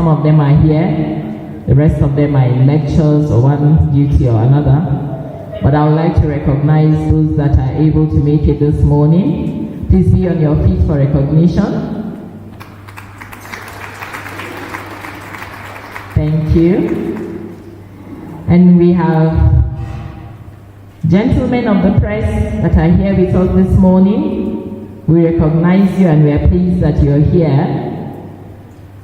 some of them are here. The rest of them are in lectures or one duty or another. But I would like to recognize those that are able to make it this morning. Please be on your feet for recognition. Thank you. And we have gentlemen of the press that are here with us this morning. We recognize you and we are pleased that you're here.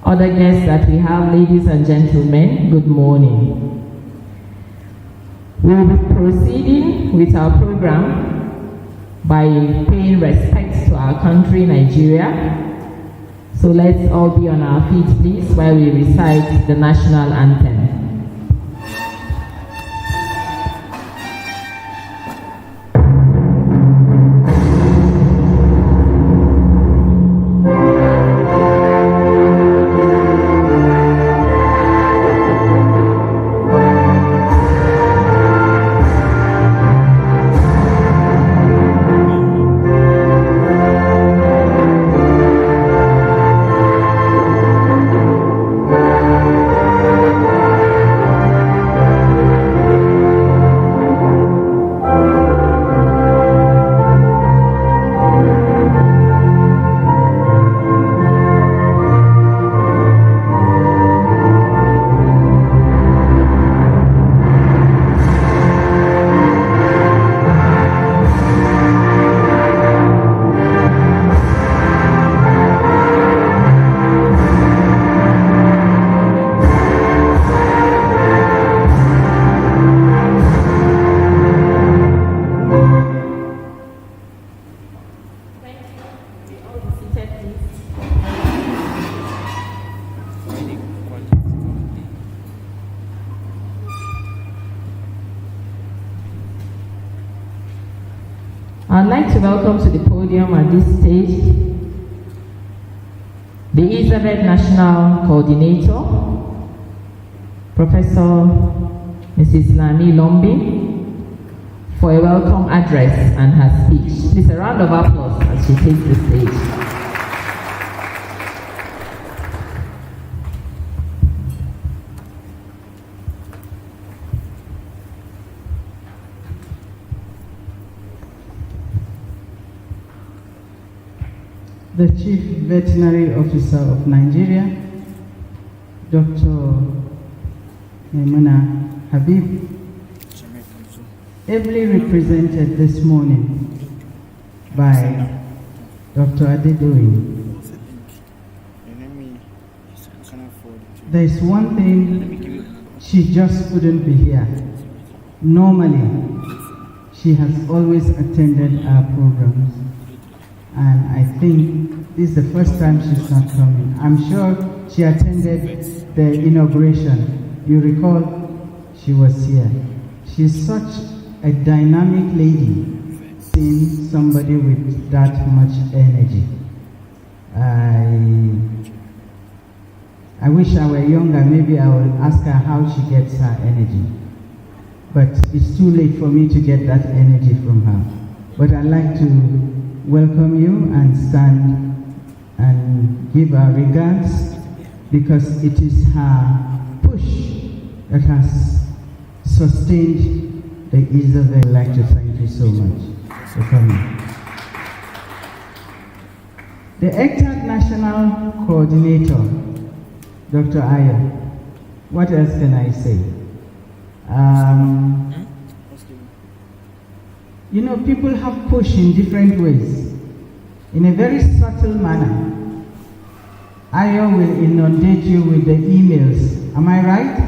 Other guests that we have, ladies and gentlemen, good morning. We will be proceeding with our program by paying respect to our country, Nigeria. So let's all be on our feet, please, while we recite the national anthem. I'd like to welcome to the podium at this stage the Elizabeth National Coordinator, Professor Mrs. Lami Lombi, for a welcome address and her speech. Please, a round of applause as she takes the stage. The Chief Veterinary Officer of Nigeria, Dr. Maimuna Habib, ably represented this morning by Dr. Adedoyin. There is one thing, she just couldn't be here. Normally, she has always attended our programs. And I think this is the first time she's not coming. I'm sure she attended the inauguration. You recall she was here. She's such a dynamic lady, seeing somebody with that much energy. I wish I were younger, maybe I will ask her how she gets her energy. But it's too late for me to get that energy from her. But I'd like to welcome you and stand and give our regards, because it is her push that has sustained the Elizabeth. I'd like to thank you so much for coming. The ECTAD National Coordinator, Dr. Ayo, what else can I say? You know, people have pushed in different ways, in a very subtle manner. Ayo will inundate you with the emails. Am I right?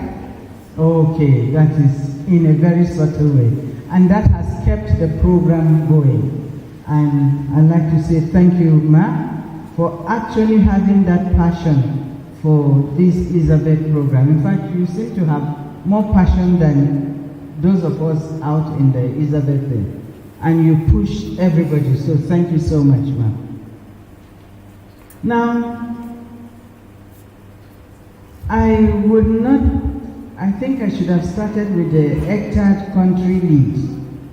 Okay, that is in a very subtle way. And that has kept the program going. And I'd like to say thank you, Ma, for actually having that passion for this Elizabeth program. In fact, you seem to have more passion than those of us out in the Elizabeth thing. And you push everybody, so thank you so much, ma'am. Now, I think I should have started with the ECTAD country lead,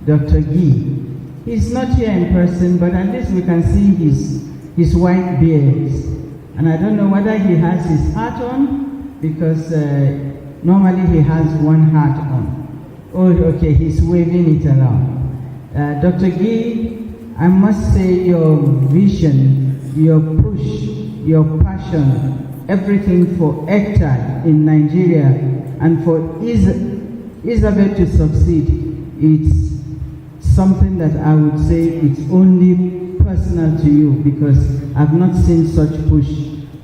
Dr. Gee. He's not here in person, but at least we can see his white beard. And I don't know whether he has his hat on because normally he has one hat on. Oh, okay, he's waving it around. Dr. Gee, I must say your vision, your push, your passion, everything for ECTAD in Nigeria and for Elizabeth to succeed, it's something that I would say it's only personal to you, because I've not seen such push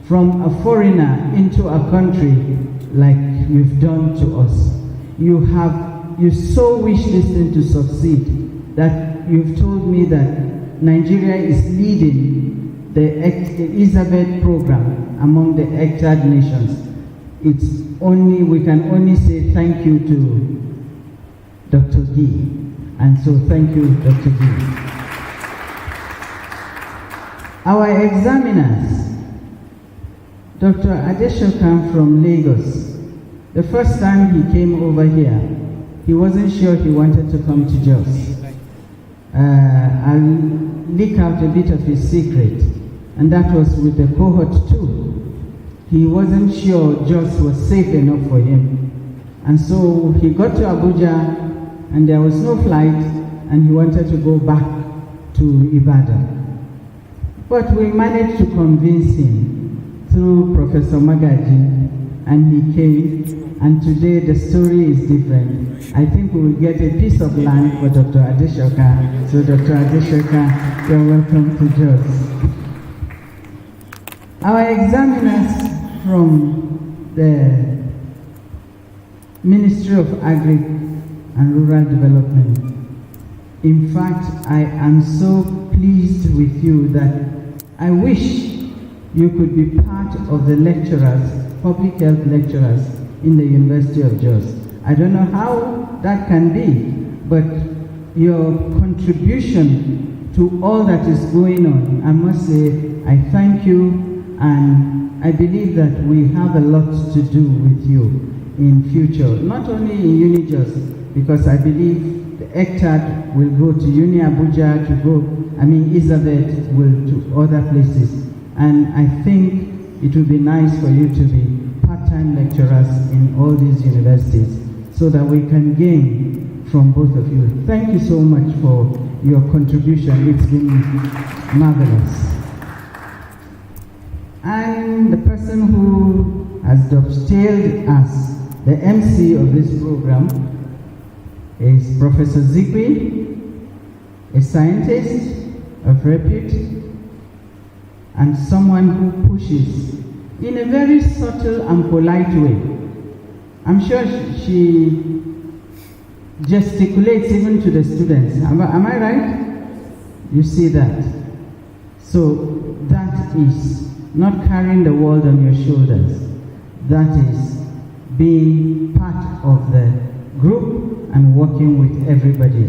from a foreigner into a country like you've done to us. You so wish this thing to succeed that you've told me that Nigeria is leading the Elizabeth program among the ECTAD nations. We can only say thank you to Dr. Gee. And so thank you, Dr. Gee. Our examiners, Dr. Adeshokan from Lagos. The first time he came over here, he wasn't sure he wanted to come to Jos. I'll leak out a bit of his secret, and that was with the cohort 2. He wasn't sure Jos was safe enough for him. And so he got to Abuja, and there was no flight, and he wanted to go back to Ibadan. But we managed to convince him through Professor Magaji, and he came, and today the story is different. I think we will get a piece of land for Dr. Adeshokan. So Dr. Adeshokan, you're welcome to Jos. Our examiners from the Ministry of Agri and Rural Development. In fact, I am so pleased with you that I wish you could be part of the lecturers, public health lecturers in the University of Jos. I don't know how that can be, but your contribution to all that is going on, I must say, I thank you, and I believe that we have a lot to do with you in future, not only in UniJos, because I believe the ECTAD will go to Uni Abuja, Elizabeth will to other places. And I think it would be nice for you to be part-time lecturers in all these universities so that we can gain from both of you. Thank you so much for your contribution. It's been marvelous. And the person who has dovetailed as the MC of this program is Professor Zikwi, a scientist of repute, and someone who pushes in a very subtle and polite way. I'm sure she gesticulates even to the students. Am I right? You see that? So that is not carrying the world on your shoulders. That is being part of the group and working with everybody.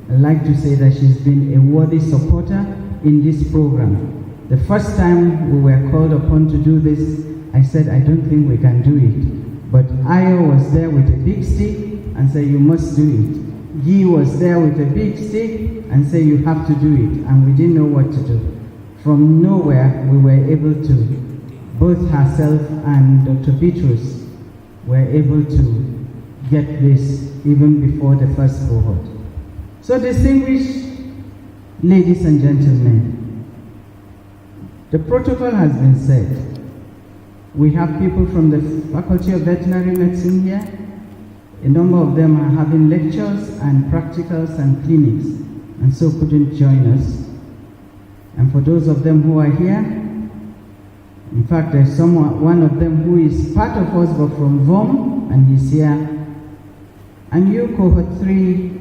I'd like to say that she's been a worthy supporter in this program. The first time we were called upon to do this, I said, I don't think we can do it. But Ayo was there with a big stick and said, you must do it. Guy was there with a big stick and said, you have to do it. And we didn't know what to do. From nowhere, we were able to, both herself and Dr. Petrus were able to get this even before the first cohort. So distinguished ladies and gentlemen, the protocol has been set. We have people from the Faculty of Veterinary Medicine here. A number of them are having lectures and practicals and clinics, and so couldn't join us. And for those of them who are here, in fact, there's one of them who is part of us but from VOM, and he's here. And you, cohort 3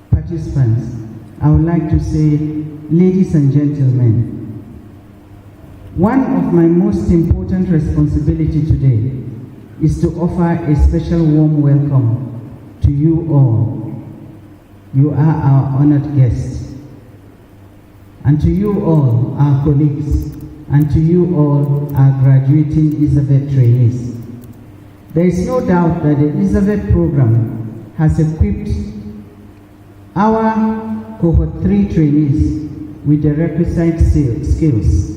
participants, I would like to say, ladies and gentlemen, one of my most important responsibility today is to offer a special warm welcome to you all. You are our honored guests. And to you all, our colleagues, and to you all, our graduating Elizabeth trainees. There is no doubt that the Elizabeth program has equipped our cohort 3 trainees with the requisite skills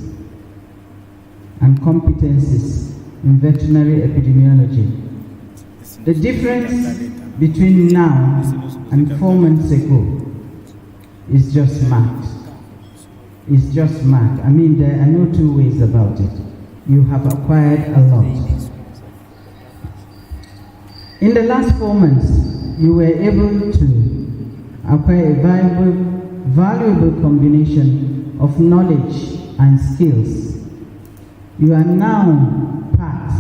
and competencies in veterinary epidemiology. The difference between now and 4 months ago is just marked. It's just marked. I mean, there are no two ways about it. You have acquired a lot. In the last 4 months, you were able to acquire a valuable combination of knowledge and skills. You are now part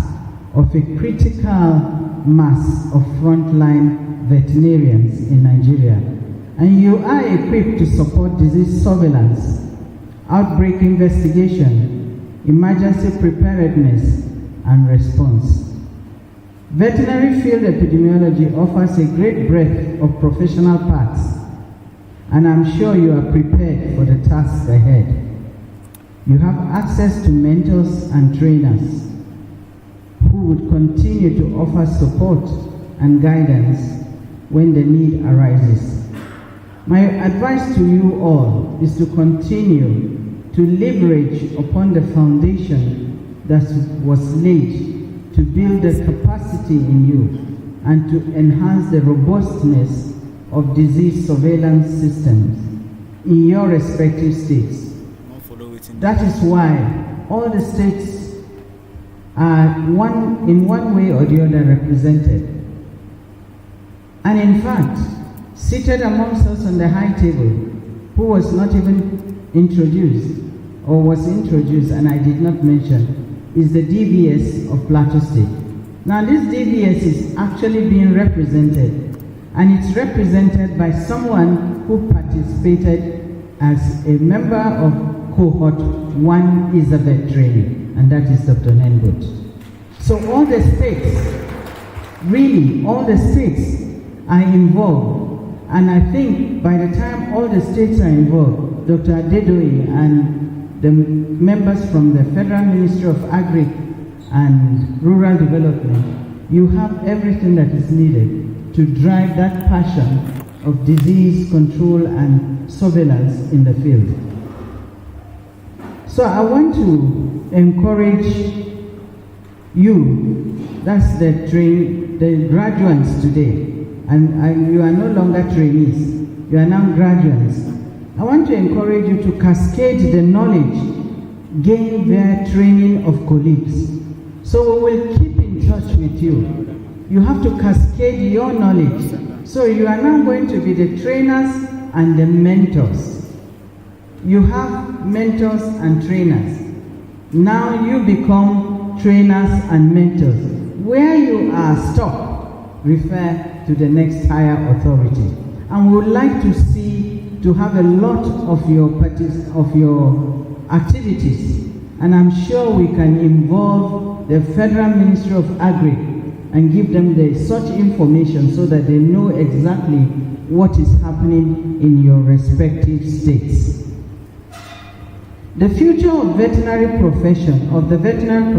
of a critical mass of frontline veterinarians in Nigeria, and you are equipped to support disease surveillance, outbreak investigation, emergency preparedness, and response. Veterinary field epidemiology offers a great breadth of professional paths, and I'm sure you are prepared for the tasks ahead. You have access to mentors and trainers who would continue to offer support and guidance when the need arises. My advice to you all is to continue to leverage upon the foundation that was laid to build the capacity in you and to enhance the robustness of disease surveillance systems in your respective states. That is why all the states are in one way or the other represented. And in fact, seated amongst us on the high table, who was not even introduced, or was introduced and I did not mention, is the DVS of Plateau State. Now this DVS is actually being represented, and it's represented by someone who participated as a member of cohort 1 Elizabeth training, and that is Dr. Nengut. So all the states, really all the states are involved, and I think by the time all the states are involved, Dr. Adedoye and the members from the Federal Ministry of Agri and Rural Development, you have everything that is needed to drive that passion of disease control and surveillance in the field. So I want to encourage you, that's the graduates today, and you are no longer trainees, you are now graduates. I want to encourage you to cascade the knowledge gained via training of colleagues. So we will keep in touch with you. You have to cascade your knowledge. So you are now going to be the trainers and the mentors. You have mentors and trainers. Now you become trainers and mentors. Where you are stuck, refer to the next higher authority. And we would like to have a lot of your activities. And I'm sure we can involve the Federal Ministry of Agri and give them such information so that they know exactly what is happening in your respective states. The future of the veterinary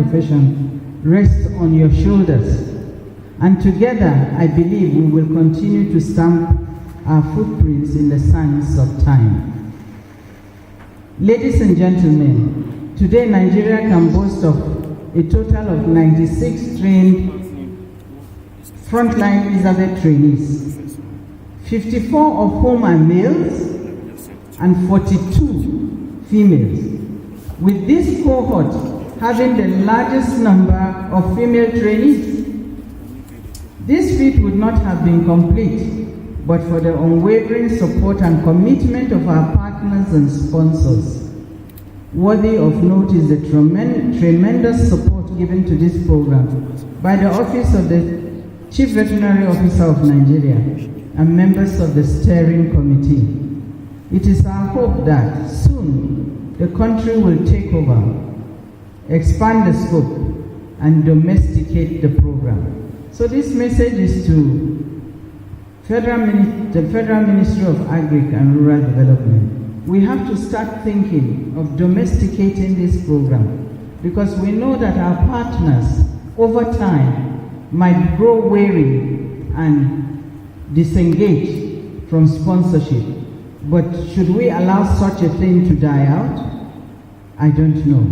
profession rests on your shoulders, and together I believe we will continue to stamp our footprints in the sands of time. Ladies and gentlemen, today Nigeria can boast of a total of 96 trained frontline Elizabeth trainees, 54 of whom are males and 42 females, with this cohort having the largest number of female trainees. This feat would not have been complete but for the unwavering support and commitment of our partners and sponsors. Worthy of note is the tremendous support given to this program by the Office of the Chief Veterinary Officer of Nigeria and members of the steering committee. It is our hope that soon the country will take over, expand the scope, and domesticate the program. So this message is to the Federal Ministry of Agri and Rural Development. We have to start thinking of domesticating this program because we know that our partners over time might grow weary and disengage from sponsorship. But should we allow such a thing to die out? I don't know.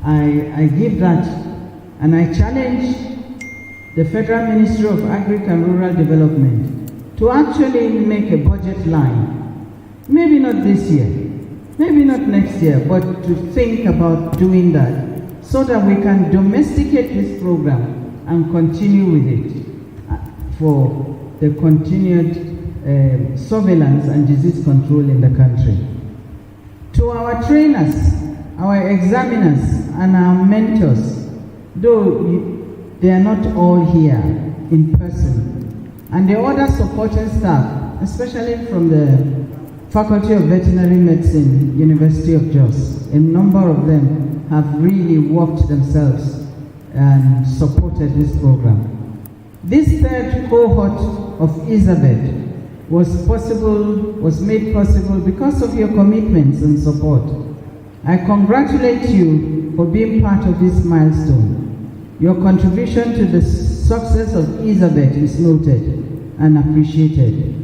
I give that And I challenge the Federal Ministry of Agriculture and Rural Development to actually make a budget line, maybe not this year, maybe not next year, but to think about doing that so that we can domesticate this program and continue with it for the continued surveillance and disease control in the country. To our trainers, our examiners, and our mentors, though they are not all here in person, and the other supporting staff, especially from the Faculty of Veterinary Medicine, University of Jos, a number of them have really worked themselves and supported this program. This third cohort of Elizabeth was made possible because of your commitments and support. I congratulate you for being part of this milestone. Your contribution to the success of Elizabeth is noted and appreciated.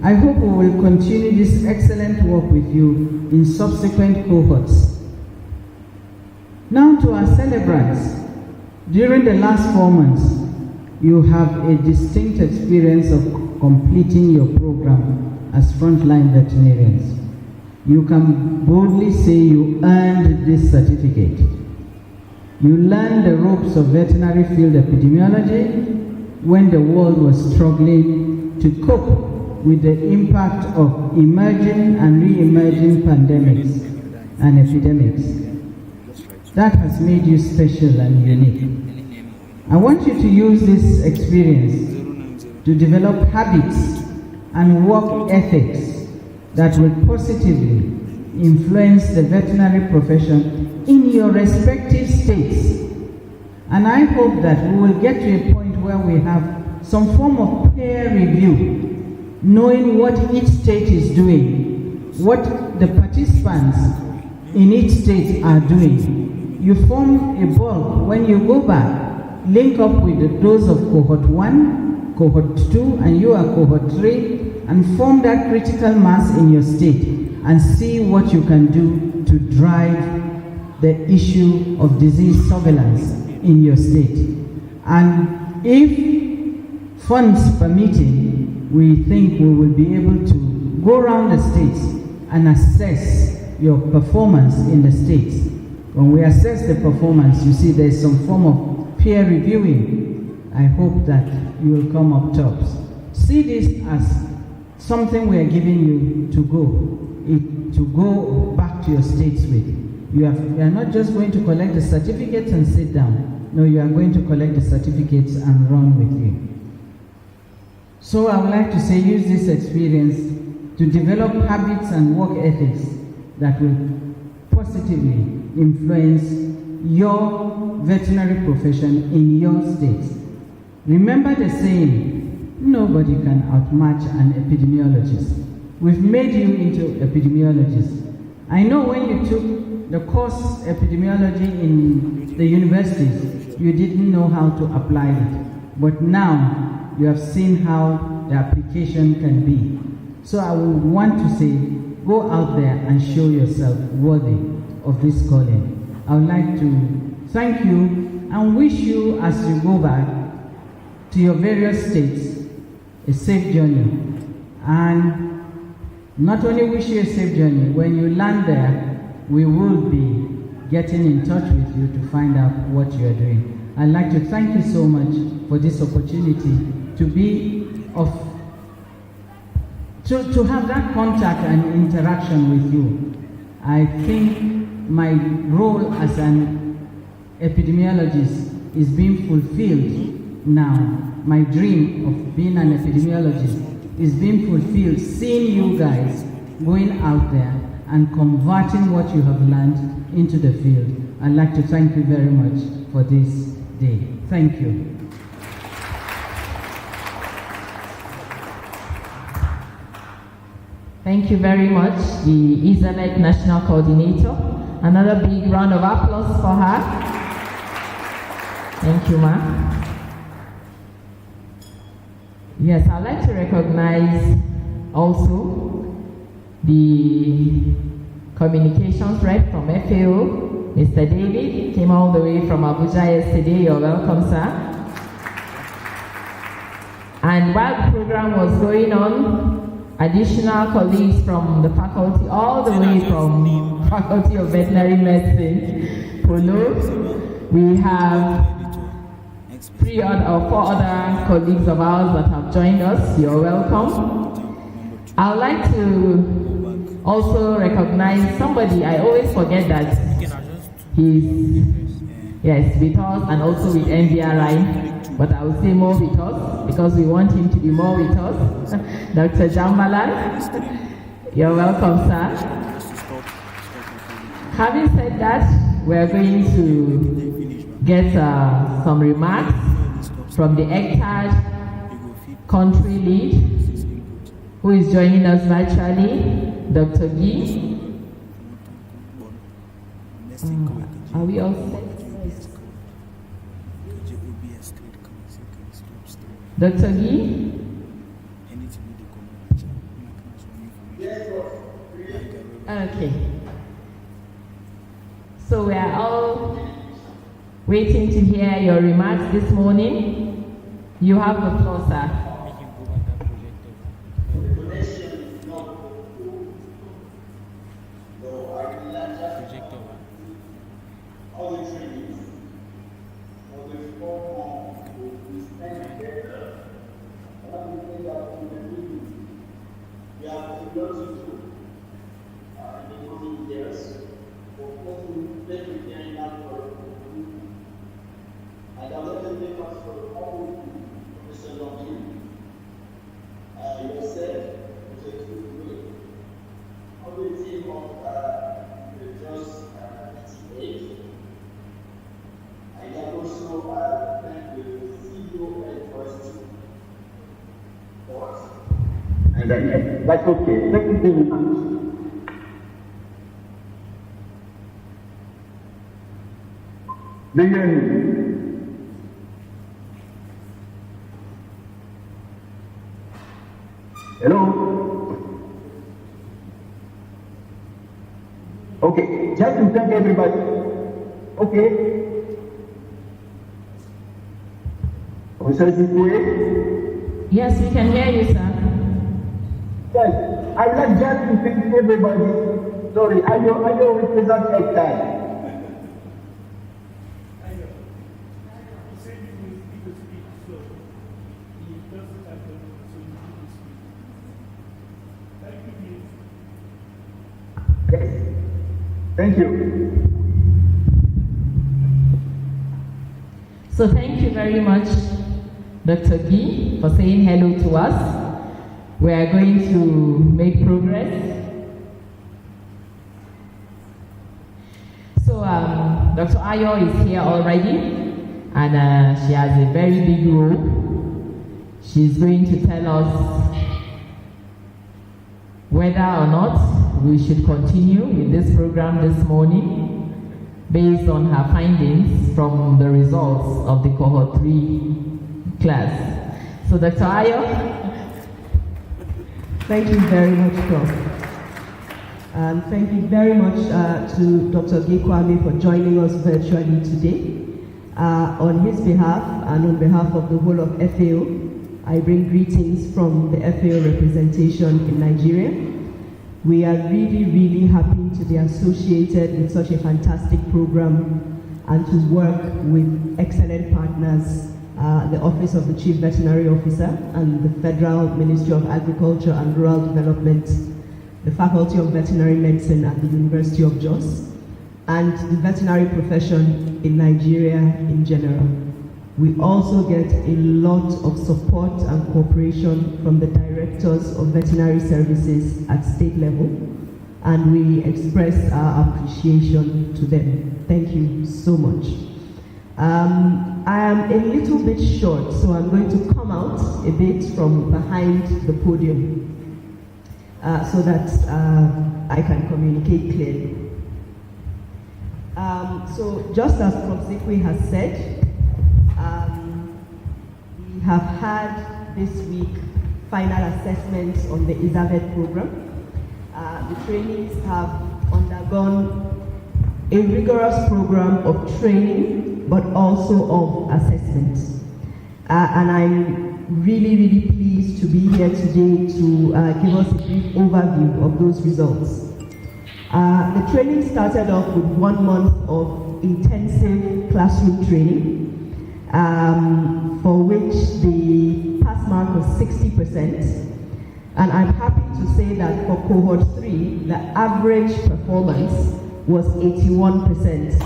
I hope we will continue this excellent work with you in subsequent cohorts. Now to our celebrants. During the last 4 months, you have a distinct experience of completing your program as frontline veterinarians. You can boldly say you earned this certificate. You learned the ropes of veterinary field epidemiology when the world was struggling to cope with the impact of emerging and re-emerging pandemics and epidemics. That has made you special and unique. I want you to use this experience to develop habits and work ethics that will positively influence the veterinary profession in your respective states. And I hope that we will get to a point where we have some form of peer review, knowing what each state is doing, what the participants in each state are doing. You form a bulk. When you go back, link up with those of cohort 1, cohort 2, and you are cohort 3, and form that critical mass in your state and see what you can do to drive the issue of disease surveillance in your state. And if funds permitting, we think we will be able to go around the states and assess your performance in the states. When we assess the performance, you see there's some form of peer reviewing. I hope that you will come up tops. See this as something we are giving you to go back to your states with. You are not just going to collect the certificates and sit down. No, you are going to collect the certificates and run with you. So I would like to say, use this experience to develop habits and work ethics that will positively influence your veterinary profession in your state. Remember the saying, nobody can outmatch an epidemiologist. We've made you into epidemiologists. I know when you took the course epidemiology in the universities, you didn't know how to apply it. But now you have seen how the application can be. So I would want to say, go out there and show yourself worthy of this calling. I would like to thank you and wish you, as you go back to your various states, a safe journey. And not only wish you a safe journey, when you land there, we will be getting in touch with you to find out what you are doing. I'd like to thank you so much for this opportunity to be to have that contact and interaction with you. I think my role as an epidemiologist is being fulfilled now. My dream of being an epidemiologist is being fulfilled, seeing you guys going out there and converting what you have learned into the field. I'd like to thank you very much for this day. Thank you. Thank you very much, the Elizabeth National Coordinator. Another big round of applause for her. Thank you, ma'am. Yes, I'd like to recognize also the communications rep from FAO, Mr. David came all the way from Abuja yesterday. You're welcome, sir. And while the program was going on, additional colleagues from the faculty, all the way from Faculty of Veterinary Medicine, Polo, we have 4 other colleagues of ours that have joined us. You're welcome. I would like to also recognize somebody. I always forget that he's with us and also with NVRI, but I will say more with us because we want him to be more with us. Dr. Jambalan, you're welcome, sir. Having said that, we're going to get some remarks from the ECTAD country lead, who is joining us virtually, Dr. Guy. Are we all set? Dr. Guy? Okay. So we are all waiting to hear your remarks this morning. You have the floor, sir. That's okay. Thank you very much. Do you hear me? Hello? Okay, just to thank everybody. Okay. Yes, we can hear you, sir. Yes, I'd like just to thank everybody. Sorry, I don't represent ECTAD. Yes, thank you. So thank you very much, Dr. Guy, for saying hello to us. We are going to make progress. So Dr. Ayo is here already, and she has a very big role. She's going to tell us whether or not we should continue with this program this morning based on her findings from the results of the cohort 3 class. So Dr. Ayo. Thank you very much, Prof. And thank you very much to Dr. Gikwame for joining us virtually today. On his behalf and on behalf of the whole of FAO, I bring greetings from the FAO representation in Nigeria. We are really, really happy to be associated with such a fantastic program and to work with excellent partners, the Office of the Chief Veterinary Officer and the Federal Ministry of Agriculture and Rural Development, the Faculty of Veterinary Medicine at the University of Jos, and the veterinary profession in Nigeria in general. We also get a lot of support and cooperation from the directors of veterinary services at state level, and we express our appreciation to them. Thank you so much. I am a little bit short, so I'm going to come out a bit from behind the podium so that I can communicate clearly. So just as Prof. Zikwe has said, we have had this week final assessments on the ISAVET program. The trainees have undergone a rigorous program of training, but also of assessment. And I'm really, really pleased to be here today to give us a brief overview of those results. The training started off with 1 month of intensive classroom training, for which the pass mark was 60%. And I'm happy to say that for cohort 3, the average performance was 81%,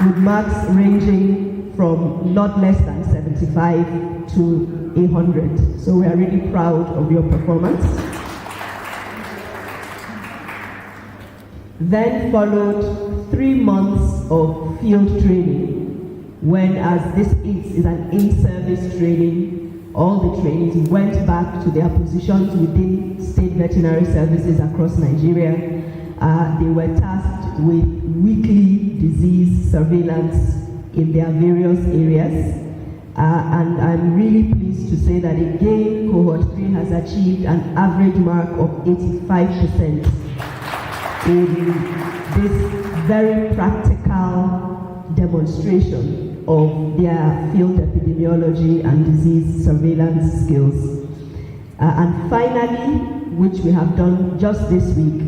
with marks ranging from not less than 75 to 100. So we are really proud of your performance. Then followed 3 months of field training, when, as this is an in-service training, all the trainees went back to their positions within state veterinary services across Nigeria. They were tasked with weekly disease surveillance in their various areas. And I'm really pleased to say that again, cohort 3 has achieved an average mark of 85% in this very practical demonstration of their field epidemiology and disease surveillance skills. And finally, which we have done just this week,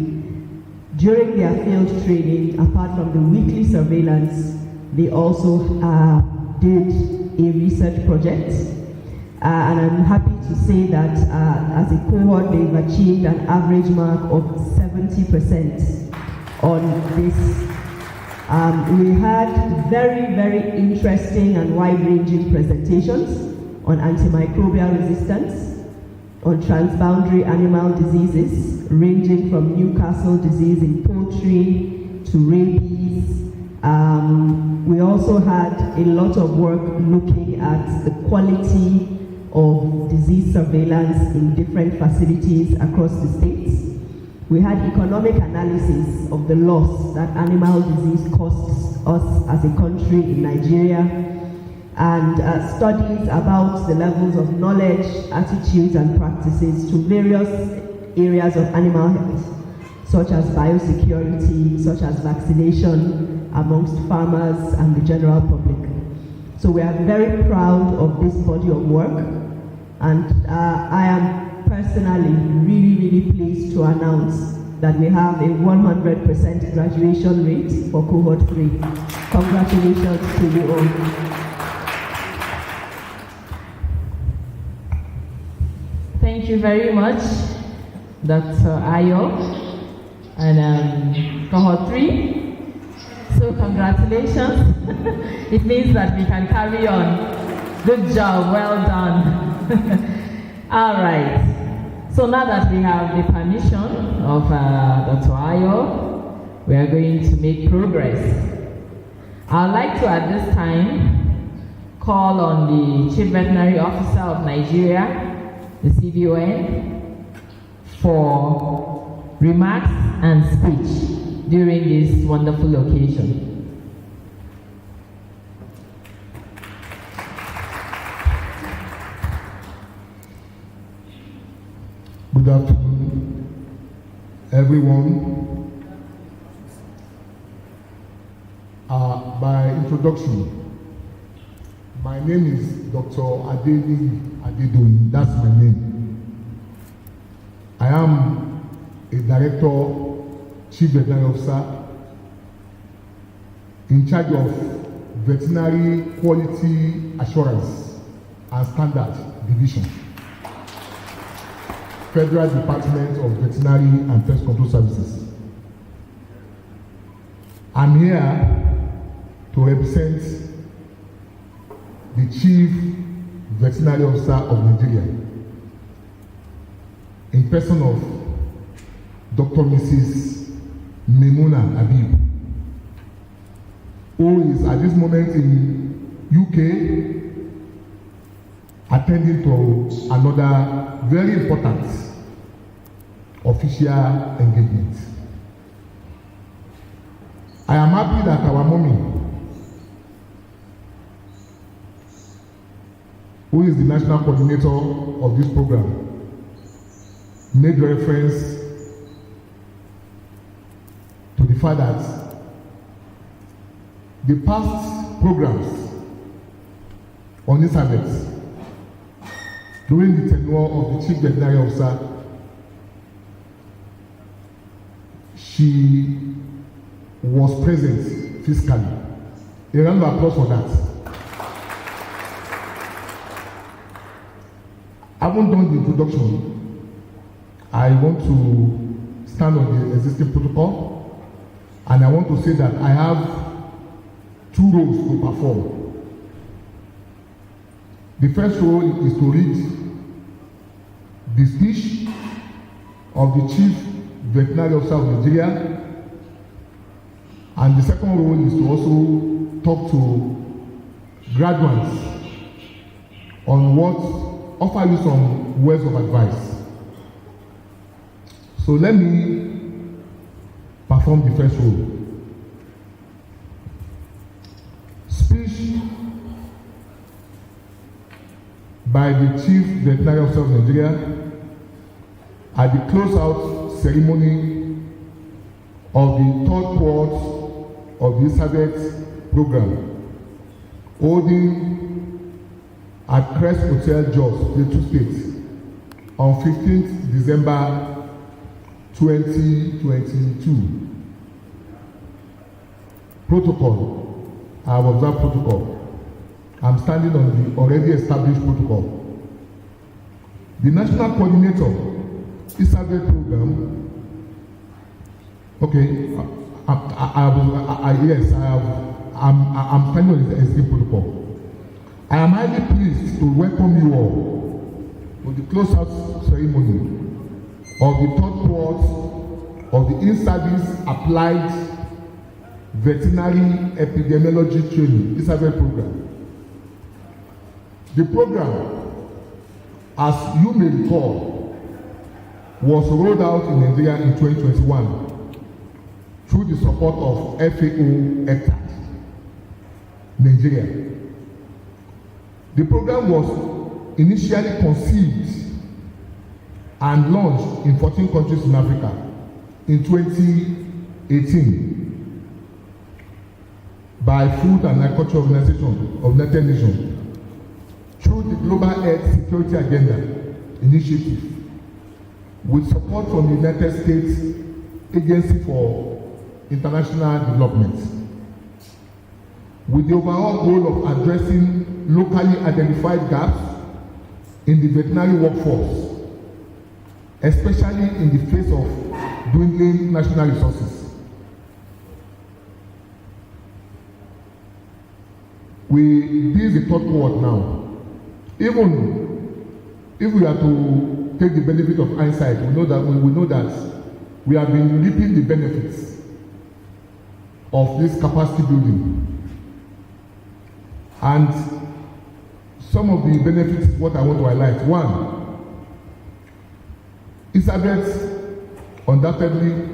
during their field training, apart from the weekly surveillance, they also did a research project. And I'm happy to say that as a cohort, they've achieved an average mark of 70% on this. We had very, very interesting and wide-ranging presentations on antimicrobial resistance, on transboundary animal diseases, ranging from Newcastle disease in poultry to rabies. We also had a lot of work looking at the quality of disease surveillance in different facilities across the states. We had economic analysis of the loss that animal disease costs us as a country in Nigeria, and studies about the levels of knowledge, attitudes, and practices to various areas of animal health, such as biosecurity, such as vaccination amongst farmers and the general public. So we are very proud of this body of work, and I am personally really pleased to announce that we have a 100% graduation rate for cohort 3. Congratulations to you all. Thank you very much, Dr. Ayo, and cohort 3. So congratulations. It means that we can carry on. Good job, well done. All right. So now that we have the permission of Dr. Ayo, we are going to make progress. I'd like to at this time call on the Chief Veterinary Officer of Nigeria, the CVON, for remarks and speech during this wonderful occasion. Good afternoon, everyone. By introduction, my name is Dr. Adedoyin. That's my name. I am a Director, Chief Veterinary Officer, in charge of Veterinary Quality Assurance and Standard Division, Federal Department of Veterinary and Pest Control Services. I'm here to represent the Chief Veterinary Officer of Nigeria, in person of Dr. Mrs. Memuna Habib, who is at this moment in UK attending to another very important official engagement. I am happy that our mommy, who is the national coordinator of this program, made reference fact that the past programs on Elizabeth during the tenure of the Chief Veterinary Officer, she was present physically. A round of applause for that. I haven't done the introduction. I want to stand on the existing protocol, and I want to say that I have two roles to perform. The first role is to read the speech of the Chief Veterinary Officer of Nigeria, and the second role is to also talk to graduates on offer you some words of advice. So let me perform the first role. Speech by the Chief Veterinary Officer of Nigeria at the closeout ceremony of the third quart of the Elizabeth program, holding at Crest Hotel, Jos, Plateau State, on 15th December 2022. Protocol. I have observed protocol. I'm standing on the already established protocol. The national coordinator, Elizabeth program. Okay, yes, I'm standing on the existing protocol. I am highly pleased to welcome you all to the closeout ceremony of the third quart of the in-service applied veterinary epidemiology training Elizabeth program. The program, as you may recall, was rolled out in Nigeria in 2021 through the support of FAO ECTAD, Nigeria. The program was initially conceived and launched in 14 countries in Africa in 2018 by Food and Agriculture Organization of United Nations through the Global Health Security Agenda initiative with support from the United States Agency for International Development, with the overall goal of addressing locally identified gaps in the veterinary workforce, especially in the face of dwindling national resources. This is the third quart now. Even if we are to take the benefit of hindsight, we know that we have been reaping the benefits of this capacity building. And some of the benefits is what I want to highlight. One, Elizabeth undoubtedly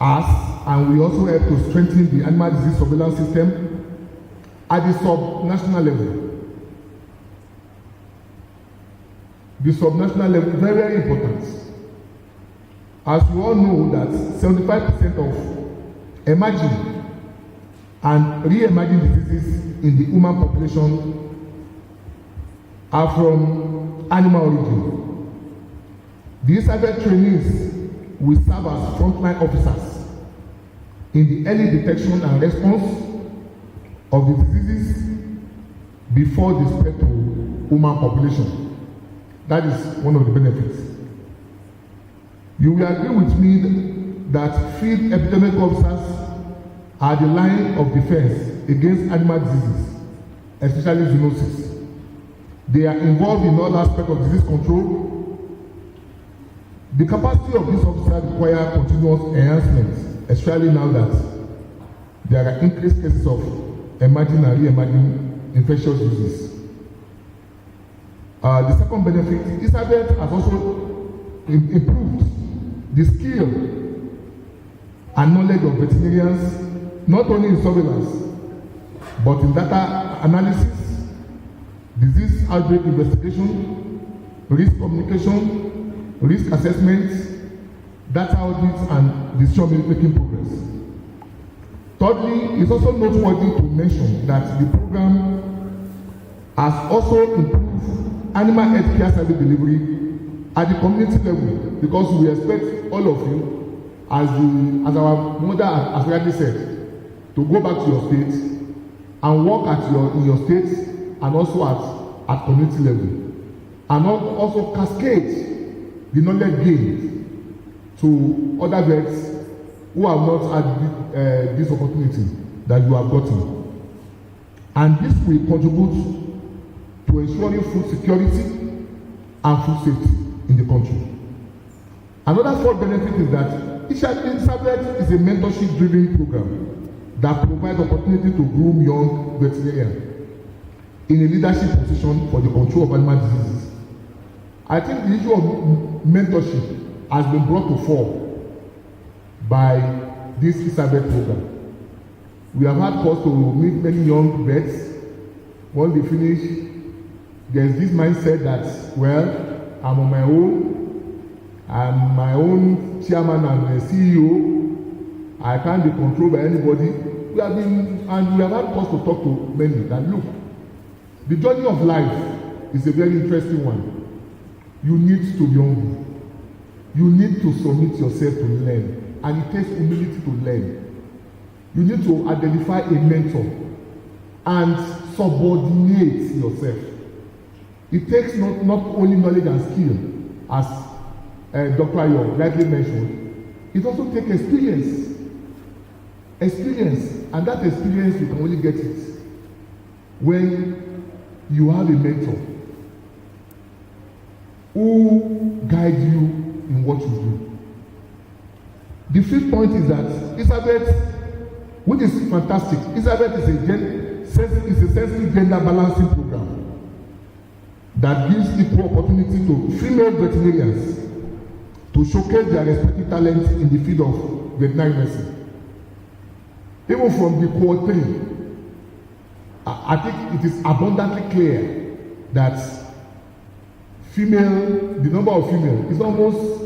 has, and we also help to strengthen the animal disease surveillance system at the sub-national level. The sub-national level is very, very important. As we all know that 75% of emerging and re-emerging diseases in the human population are from animal origin. The Elizabeth trainees will serve as frontline officers in the early detection and response of the diseases before they spread to human population. That is one of the benefits. You will agree with me that field epidemic officers are the line of defense against animal diseases, especially zoonosis. They are involved in all aspects of disease control. The capacity of these officers requires continuous enhancement, especially now that there are increased cases of emerging and re-emerging infectious diseases. The second benefit, Elizabeth has also improved the skill and knowledge of veterinarians, not only in surveillance, but in data analysis, disease outbreak investigation, risk communication, risk assessment, data audits, and decision-making progress. Thirdly, it's also noteworthy to mention that the program has also improved animal health care service delivery at the community level, because we expect all of you, as our mother has already said, to go back to your state and work in your state and also at community level, and also cascade the knowledge gained to other vets who have not had this opportunity that you have gotten. And this will contribute to ensuring food security and food safety in the country. Another fourth benefit is that Elizabeth is a mentorship-driven program that provides opportunity to groom young veterinarians in a leadership position for the control of animal diseases. I think the issue of mentorship has been brought to fore by this Elizabeth program. We have had cause to meet many young vets. When they finish, there's this mindset that, well, I'm on my own, I'm my own chairman and CEO, I can't be controlled by anybody. We have had cause to talk to many that, look, the journey of life is a very interesting one. You need to be humble. You need to submit yourself to learn, and it takes humility to learn. You need to identify a mentor and subordinate yourself. It takes not only knowledge and skill, as Dr. Ayo rightly mentioned, it also takes experience. And that experience, you can only get it when you have a mentor who guides you in what you do. The fifth point is that Elizabeth, which is fantastic, Elizabeth is a sensitive gender balancing program that gives equal opportunity to female veterinarians to showcase their respective talents in the field of veterinary medicine. Even from the Core 3, I think it is abundantly clear that the number of female is almost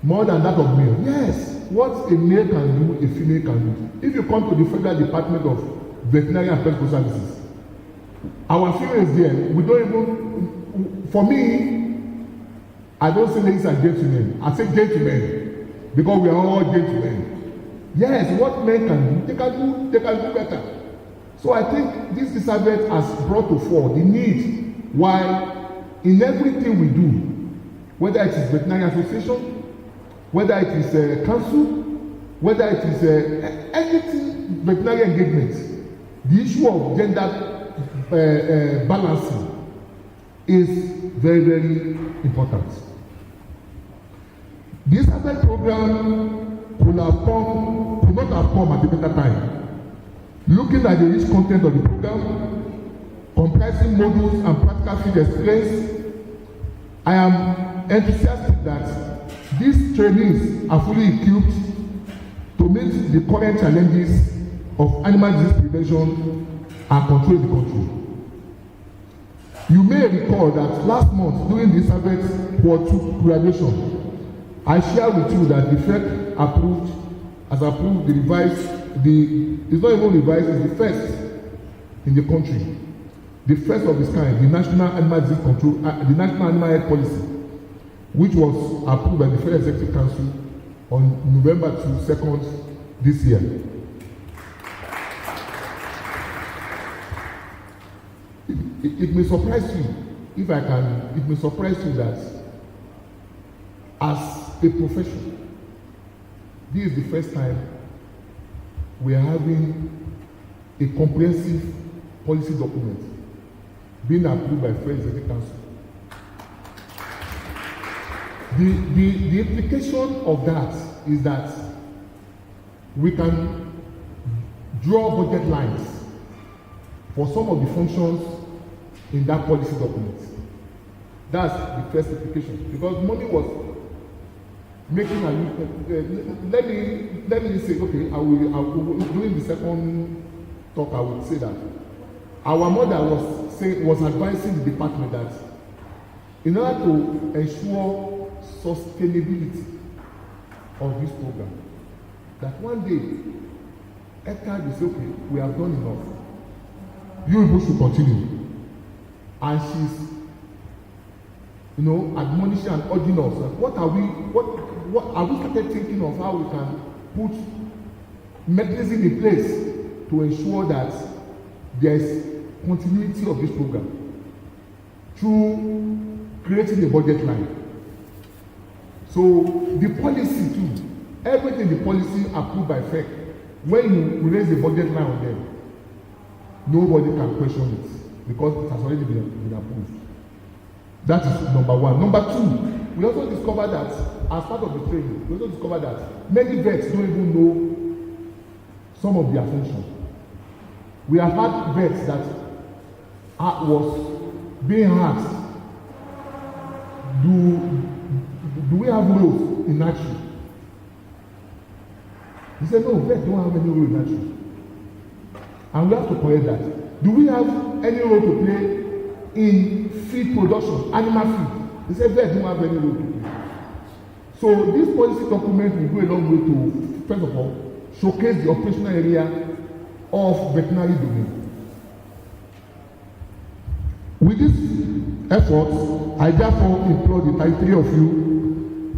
more than that of male. Yes, what a male can do, a female can do. If you come to the Federal Department of Veterinary and Medical Services, our females there, we don't even, for me, I don't say ladies and gentlemen, I say gentlemen, because we are all gentlemen. Yes, what men can do, they can do better. So I think this Elizabeth has brought to fore the need, while in everything we do, whether it is veterinary association, whether it is a council, whether it is anything veterinary engagement, the issue of gender balancing is very, very important. This other program could not have come at a better time. Looking at the rich content of the program, comprising modules and practical field experience, I am enthusiastic that these trainees are fully equipped to meet the current challenges of animal disease prevention and control in the country. You may recall that last month during the Elizabeth Ward 2 graduation, I shared with you that the FEC has approved the revised, it's not even revised, it's the first in the country, the first of its kind, the National Animal Disease Control, the National Animal Health Policy, which was approved by the Federal Executive Council on November 2nd this year. It may surprise you, it may surprise you that as a profession, this is the first time we are having a comprehensive policy document being approved by Federal Executive Council. The implication of that is that we can draw budget lines for some of the functions in that policy document. That's the first implication, because money was making a let me say, okay, I will during the second talk I will say that our mother was advising the department that in order to ensure sustainability of this program. That one day, ECA will say, okay, we have done enough. You people should continue. And she's, admonishing and urging us. What are we started thinking of how we can put mechanism in place to ensure that there is continuity of this program through creating a budget line. So the policy too, everything the policy approved by FEC, when you raise the budget line on them, nobody can question it because it has already been approved. That is number one. Number two, we also discovered that as part of the training, we also discovered that many vets don't even know some of their functions. We have had vets that was being asked, do we have roles in action? He said, no, vets don't have any role in action. And we have to correct that. Do we have any role to play in feed production, animal feed? He said, vets don't have any role to play. So this policy document will go a long way to, first of all, showcase the operational area of veterinary domain. With this effort, I therefore implore the 33 of you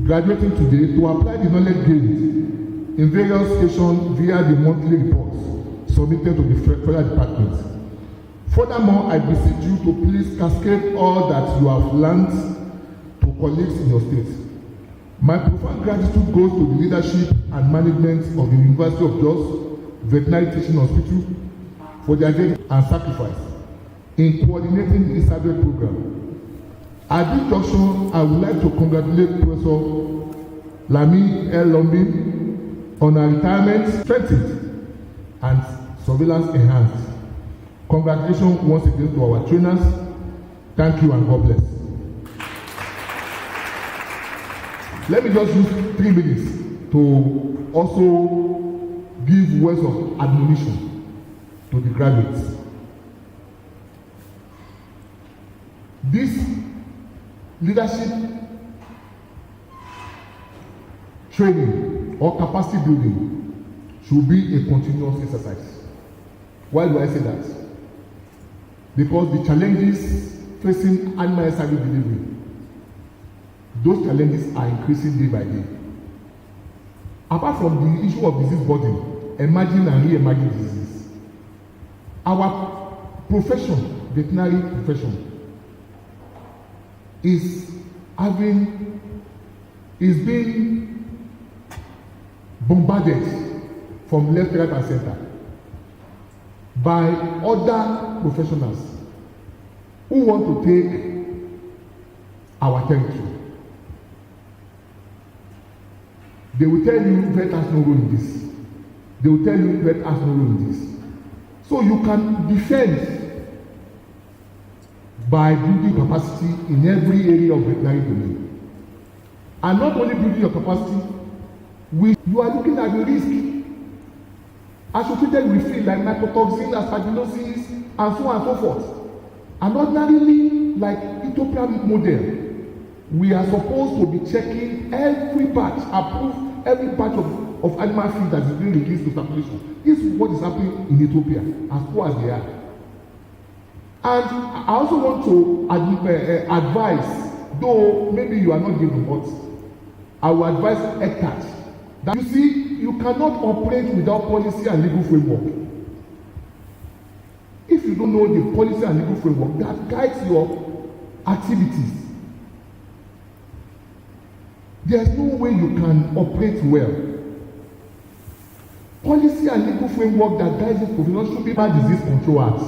graduating today to apply the knowledge gained in various stations via the monthly reports submitted to the federal department. Furthermore, I beseech you to please cascade all that you have learned to colleagues in your state. My profound gratitude goes to the leadership and management of the University of Jos Veterinary Teaching Hospital for their dedication and sacrifice in coordinating the Elizabeth program. At this junction, I would like to congratulate Professor Lami L. Lombin on her retirement strengthened and surveillance enhanced. Congratulations once again to our trainers. Thank you and God bless. Let me just use 3 minutes to also give words of admonition to the graduates. This leadership training or capacity building should be a continuous exercise. Why do I say that? Because the challenges facing animal service delivery, those challenges are increasing day by day. Apart from the issue of disease burden, emerging and re-emerging diseases, our profession, veterinary profession, is being bombarded from left, right, and center by other professionals who want to take our territory. They will tell you vet has no role in this. They will tell you vet has no role in this. So you can defend by building capacity in every area of veterinary domain. And not only building your capacity, you are looking at the risk associated with field like mycotoxin, aspergillosis, and so on and so forth. And ordinarily, like Ethiopian model, we are supposed to be checking every batch, approve every batch of animal feed that is being released to circulation. This is what is happening in Ethiopia, as poor as they are. And I also want to advise, though maybe you are not given, but I will advise ECTAT that you see, you cannot operate without policy and legal framework. If you don't know the policy and legal framework that guides your activities, there's no way you can operate well. Policy and legal framework that guides this profession should be by Disease Control Act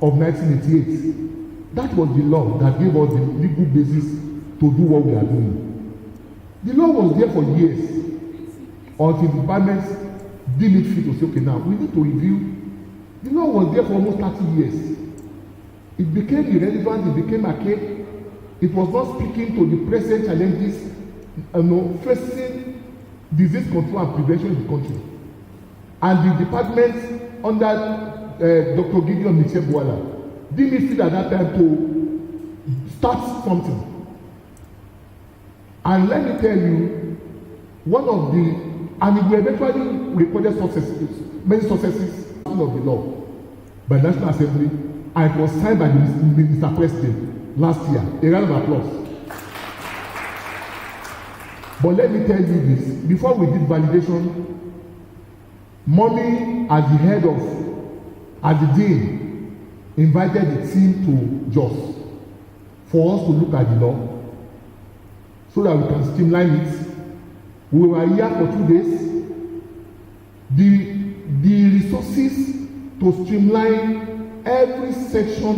of 1988. That was the law that gave us the legal basis to do what we are doing. The law was there for years until the departments deemed it fit to say, okay, now we need to review. The law was there for almost 30 years. It became irrelevant, it became archaic. It was not speaking to the present challenges facing disease control and prevention in the country. And the department under Dr. Gideon Michel-Bwala didn't fit at that time to start something. And let me tell you, One of the, and we eventually recorded successes, many successes of the law by the National Assembly, and it was signed by Mr. President last year. A round of applause. But let me tell you this, before we did validation, Mommy, as the head of, as the dean, invited the team to Jos for us to look at the law so that we can streamline it. We were here for 2 days. The resources to streamline every section